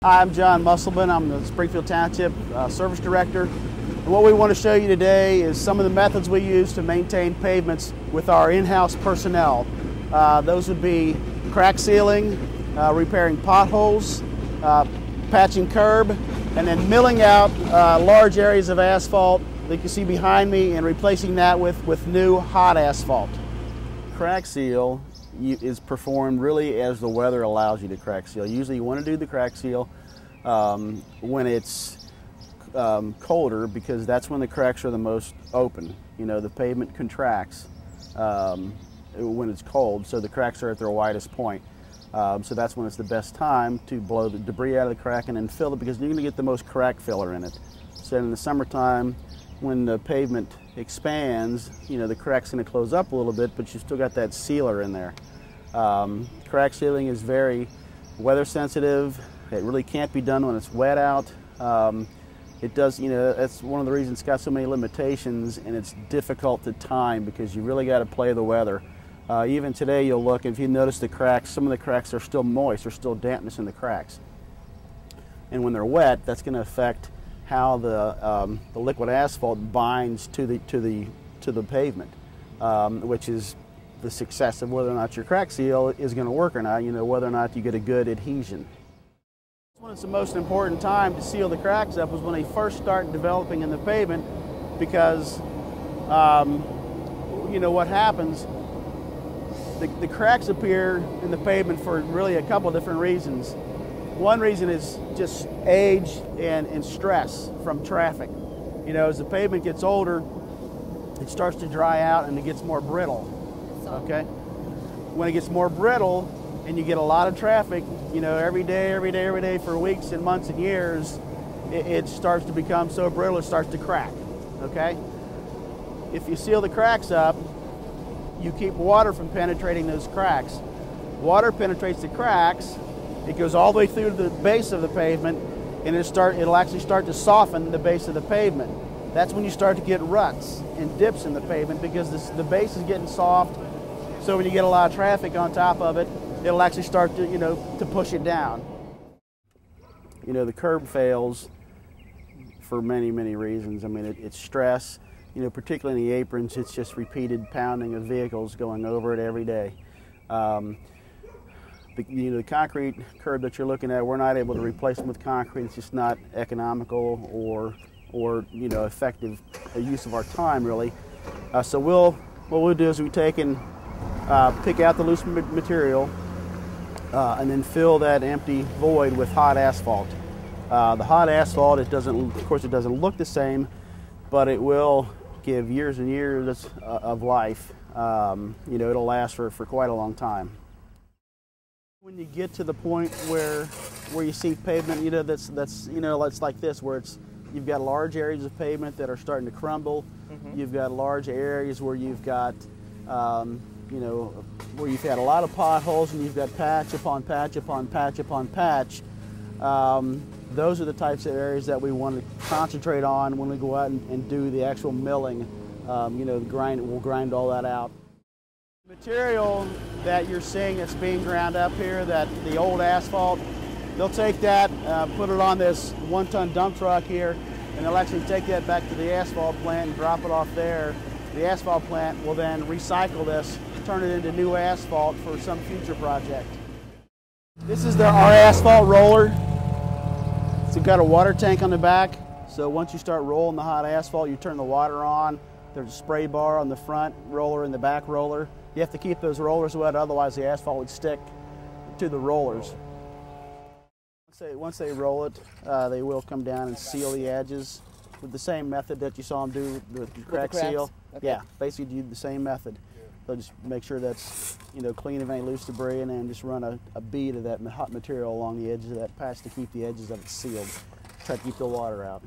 Hi, I'm John Musselman. I'm the Springfield Township Service Director. And what we want to show you today is some of the methods we use to maintain pavements with our in-house personnel. Those would be crack sealing, repairing potholes, patching curb, and then milling out large areas of asphalt that you can see behind me and replacing that with new hot asphalt. Crack seal is performed really as the weather allows you to crack seal. Usually you want to do the crack seal when it's colder, because that's when the cracks are the most open. You know, the pavement contracts when it's cold, so the cracks are at their widest point. So that's when it's the best time to blow the debris out of the crack and then fill it, because you're going to get the most crack filler in it. So in the summertime, when the pavement expands, you know, the crack's going to close up a little bit, but you've still got that sealer in there. Crack sealing is very weather sensitive. It really can't be done when it's wet out. It does, you know, that's one of the reasons it's got so many limitations, and it's difficult to time because you really got to play the weather. Even today you'll look, if you notice the cracks, some of the cracks are still moist, there's still dampness in the cracks. And when they're wet, that's going to affect how the liquid asphalt binds to the pavement, which is the success of whether or not your crack seal is going to work or not. You know, whether or not you get a good adhesion. When it's the most important time to seal the cracks up is when they first start developing in the pavement, because you know what happens. The cracks appear in the pavement for really a couple of different reasons. One reason is just age and stress from traffic. You know, as the pavement gets older, it starts to dry out and it gets more brittle. Okay? When it gets more brittle and you get a lot of traffic, you know, every day for weeks and months and years, it starts to become so brittle it starts to crack. Okay? If you seal the cracks up, you keep water from penetrating those cracks. Water penetrates the cracks. It goes all the way through the base of the pavement, and it'll actually start to soften the base of the pavement. That's when you start to get ruts and dips in the pavement, because the base is getting soft. So when you get a lot of traffic on top of it, it'll actually start to, you know, to push it down. You know, the curb fails for many, many reasons. I mean, it's stress. You know, particularly in the aprons, it's just repeated pounding of vehicles going over it every day. You know, the concrete curb that you're looking at, we're not able to replace them with concrete. It's just not economical or you know, effective use of our time, really. So what we'll do is we take and pick out the loose material and then fill that empty void with hot asphalt. The hot asphalt, of course, it doesn't look the same, but it will give years and years of life. You know, it'll last for quite a long time. When you get to the point where you see pavement, you know, that's you know, it's like this, where you've got large areas of pavement that are starting to crumble. Mm-hmm. You've got large areas where you've got you know, where you've had a lot of potholes, and you've got patch upon patch upon patch upon patch. Those are the types of areas that we want to concentrate on when we go out and do the actual milling. You know, we'll grind all that out. The material that you're seeing that's being ground up here, the old asphalt, they'll take that, put it on this 1-ton dump truck here, and they'll actually take that back to the asphalt plant and drop it off there. The asphalt plant will then recycle this, turn it into new asphalt for some future project. This is our asphalt roller. It's got a water tank on the back, so once you start rolling the hot asphalt, you turn the water on. There's a spray bar on the front roller and the back roller. You have to keep those rollers wet, otherwise the asphalt would stick to the rollers. Once they roll it, they will come down and seal the edges with the same method that you saw them do with the crack seal. Okay. Yeah, basically do the same method. They'll just make sure that's, you know, clean of any loose debris, and then just run a bead of that hot material along the edges of that patch to keep the edges of it sealed. Try to keep the water out.